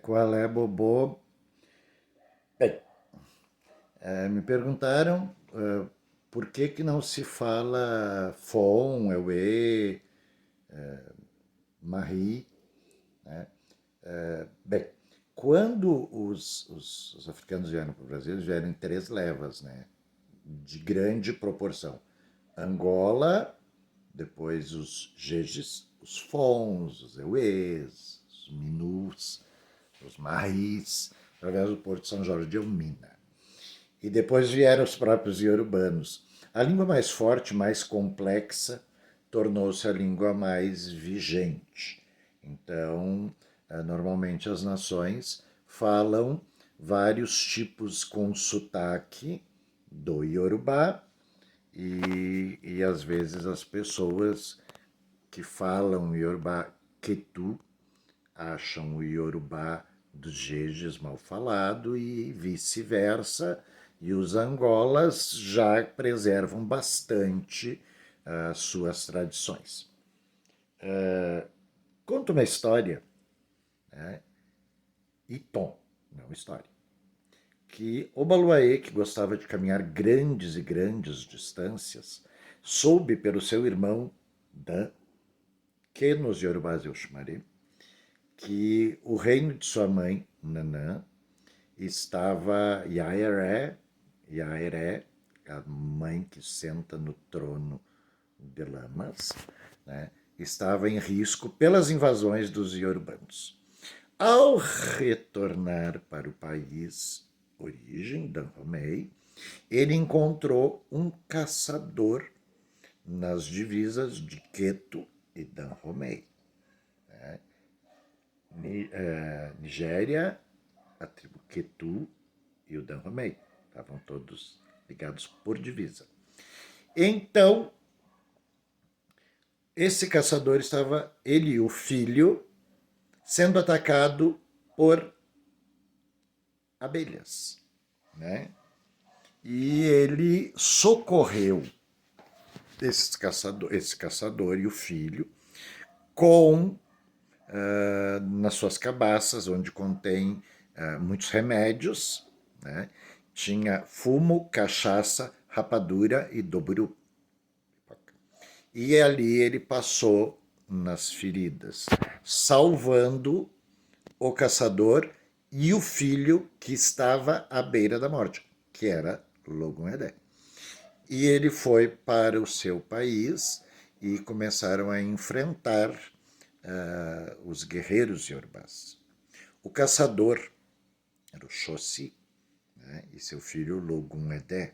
Qual é, Bobô? Bem, me perguntaram por que que não se fala Fon, Ewe, Marie, né? Bem, quando os africanos vieram para o Brasil, eles vieram em três levas, né? De grande proporção. Angola, depois os Jejes, os Fons, os Euês, os Minus, os Maris, através do Porto de São Jorge de Elmina. E depois vieram os próprios iorubanos. A língua mais forte, mais complexa, tornou-se a língua mais vigente. Então, normalmente as nações falam vários tipos com sotaque do Yorubá e às vezes as pessoas que falam Yorubá Ketu acham o Yorubá dos Jejes mal falado e vice-versa, e os Angolas já preservam bastante as suas tradições. Conta uma história, né? Iton, não história, que Obaluaê, que gostava de caminhar grandes e grandes distâncias, soube pelo seu irmão Dan, que nos Yorubás eu chamarei, que o reino de sua mãe, Nanã, estava Yaeré, a mãe que senta no trono de Lamas, né, estava em risco pelas invasões dos iorubanos. Ao retornar para o país origem, Dahomey, ele encontrou um caçador nas divisas de Queto e Dahomey. Nigéria, a tribo Ketu e o Dahomey. Estavam todos ligados por divisa. Então, esse caçador estava, ele e o filho, sendo atacado por abelhas, né? E ele socorreu esse caçador e o filho com nas suas cabaças, onde contém muitos remédios, né? Tinha fumo, cachaça, rapadura e doburu. E ali ele passou nas feridas, salvando o caçador e o filho que estava à beira da morte, que era Logun Edé. E ele foi para o seu país e começaram a enfrentar os guerreiros iorubás. O caçador era o Xossi, né, e seu filho Logun Edé.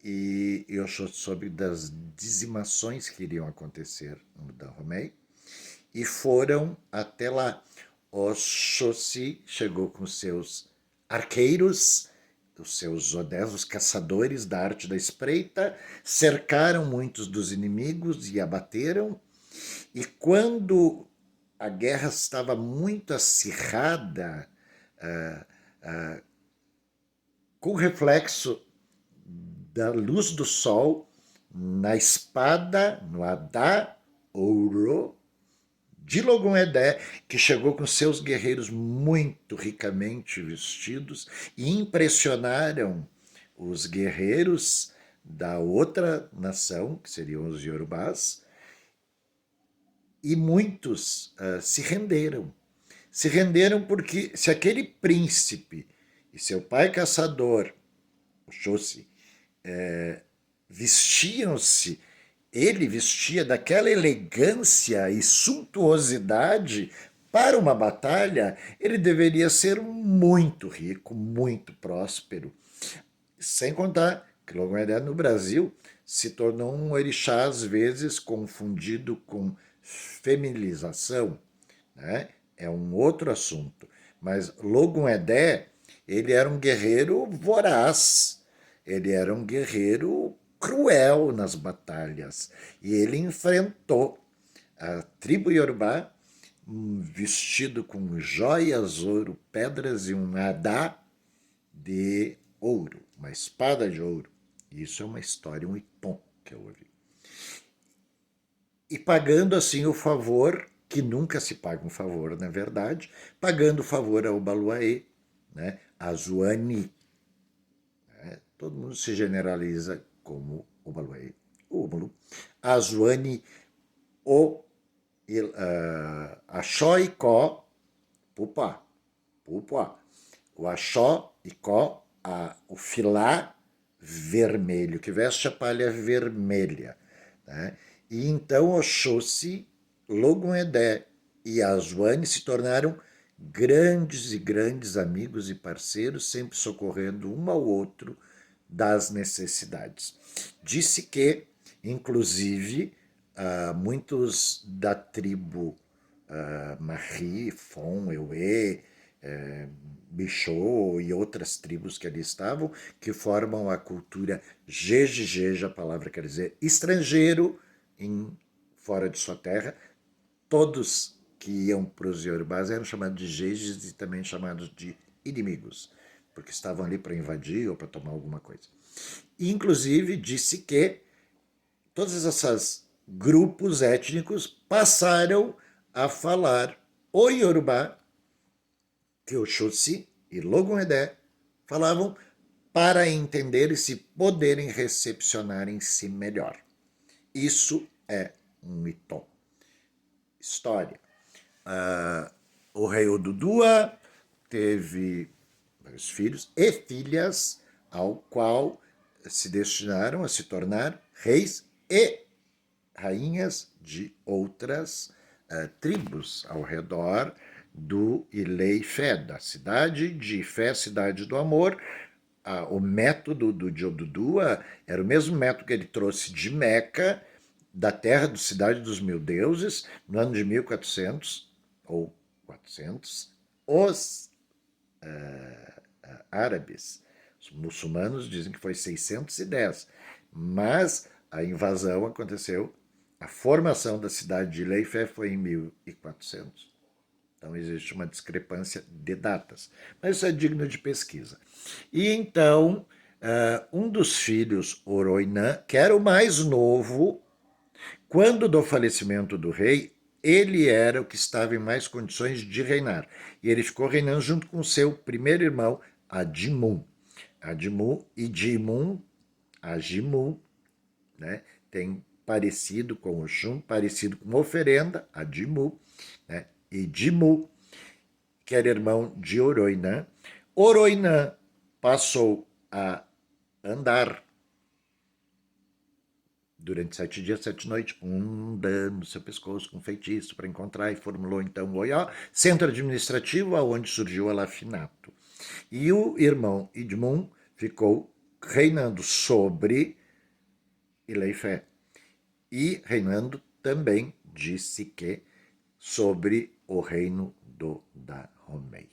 E eu soube das dizimações que iriam acontecer no Dahomey e foram até lá. O Xossi chegou com seus arqueiros, os seus odés, os caçadores da arte da espreita, cercaram muitos dos inimigos e abateram. E quando a guerra estava muito acirrada, com reflexo da luz do sol na espada, no Adá Ouro, de Logun Edé, que chegou com seus guerreiros muito ricamente vestidos e impressionaram os guerreiros da outra nação, que seriam os Yorubás, e muitos se renderam. Se renderam porque se aquele príncipe e seu pai caçador, o Xossi, vestiam-se, ele vestia daquela elegância e suntuosidade para uma batalha, ele deveria ser muito rico, muito próspero. Sem contar que Logon Edé no Brasil se tornou um orixá às vezes confundido com feminização, né? É um outro assunto. Mas Logun Edé, ele era um guerreiro voraz, ele era um guerreiro cruel nas batalhas. E ele enfrentou a tribo Yorubá vestido com joias, ouro, pedras e um adá de ouro, uma espada de ouro. Isso é uma história, um iton que eu ouvi. E pagando assim o favor que nunca se paga um favor, na verdade, pagando favor ao Baluaê, né, a Zuani, né, todo mundo se generaliza como o Baluaê, o Balu, a Zuani, o Axó e Có, Pupá, Pupá, o Axó e Có, o filá vermelho, que veste a palha vermelha, né? E então Oxóssi, Logun-Edé e Azuane se tornaram grandes e grandes amigos e parceiros, sempre socorrendo um ao outro das necessidades. Disse que, inclusive, muitos da tribo Mahri, Fon, Ewe, Bichô e outras tribos que ali estavam, que formam a cultura Jeje, a palavra quer dizer estrangeiro, fora de sua terra. Todos que iam para os Yorubás eram chamados de Jejes e também chamados de inimigos, porque estavam ali para invadir ou para tomar alguma coisa. E, inclusive, disse que todos esses grupos étnicos passaram a falar o Yorubá, que o Xhosa e Logun-Edé falavam, para entender e se poderem recepcionar em si melhor. Isso é um mito. História. O rei Odudua teve vários filhos e filhas, ao qual se destinaram a se tornar reis e rainhas de outras tribos ao redor do Ilê-Ifé, da cidade de Ifé, cidade do amor. O método de Odudua era o mesmo método que ele trouxe de Meca, da terra do Cidade dos Mil Deuses, no ano de 1400 ou 400. Os árabes, os muçulmanos dizem que foi 610, mas a invasão aconteceu, a formação da cidade de Ilê-Ifé foi em 1400. Então existe uma discrepância de datas, mas isso é digno de pesquisa. E então, um dos filhos, Oroinã, que era o mais novo, quando do falecimento do rei, ele era o que estava em mais condições de reinar. E ele ficou reinando junto com seu primeiro irmão, Adimun. Adimun e Dimun, Agimun, né, tem parecido com o Xum, parecido com oferenda, Adimu, né, e Dimu, que era irmão de Oroinã. Oroinã passou a andar durante 7 dias, 7 noites, andando no seu pescoço com feitiço para encontrar, e formulou então o Oió, centro administrativo aonde surgiu Alafinato. E o irmão Idmun ficou reinando sobre Ilê-Ifé e reinando também, disse que, sobre o reino do Dahomey.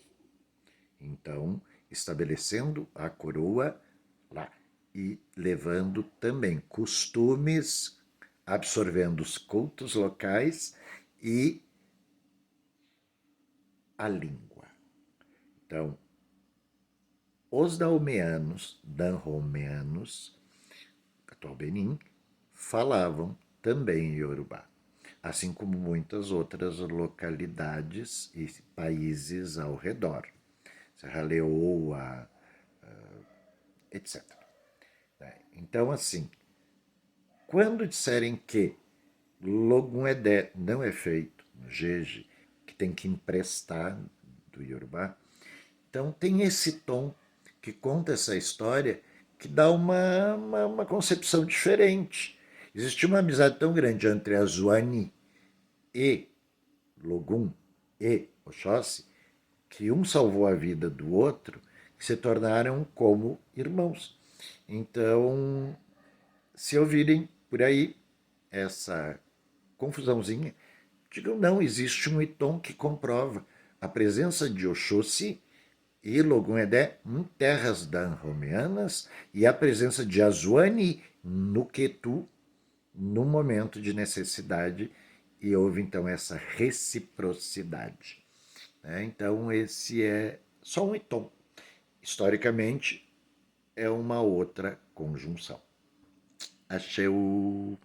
Então, estabelecendo a coroa lá e levando também costumes, absorvendo os cultos locais e a língua. Então, os dahomeanos, atual Benin, falavam também Yorubá, assim como muitas outras localidades e países ao redor. Serra Leoa, etc. Então, assim, quando disserem que Logun-Edé não é feito no Jeje, que tem que emprestar do Yorubá, então tem esse tom que conta essa história que dá uma concepção diferente. Existia uma amizade tão grande entre a Zuani e Logun e Oxóssi que um salvou a vida do outro, que se tornaram como irmãos. Então, se ouvirem por aí essa confusãozinha, digam não, existe um itom que comprova a presença de Oxóssi e Logun-Edé em terras danhomeanas e a presença de Azuani no Quetu no momento de necessidade, e houve então essa reciprocidade. Então esse é só um itom. Historicamente é uma outra conjunção. Achei o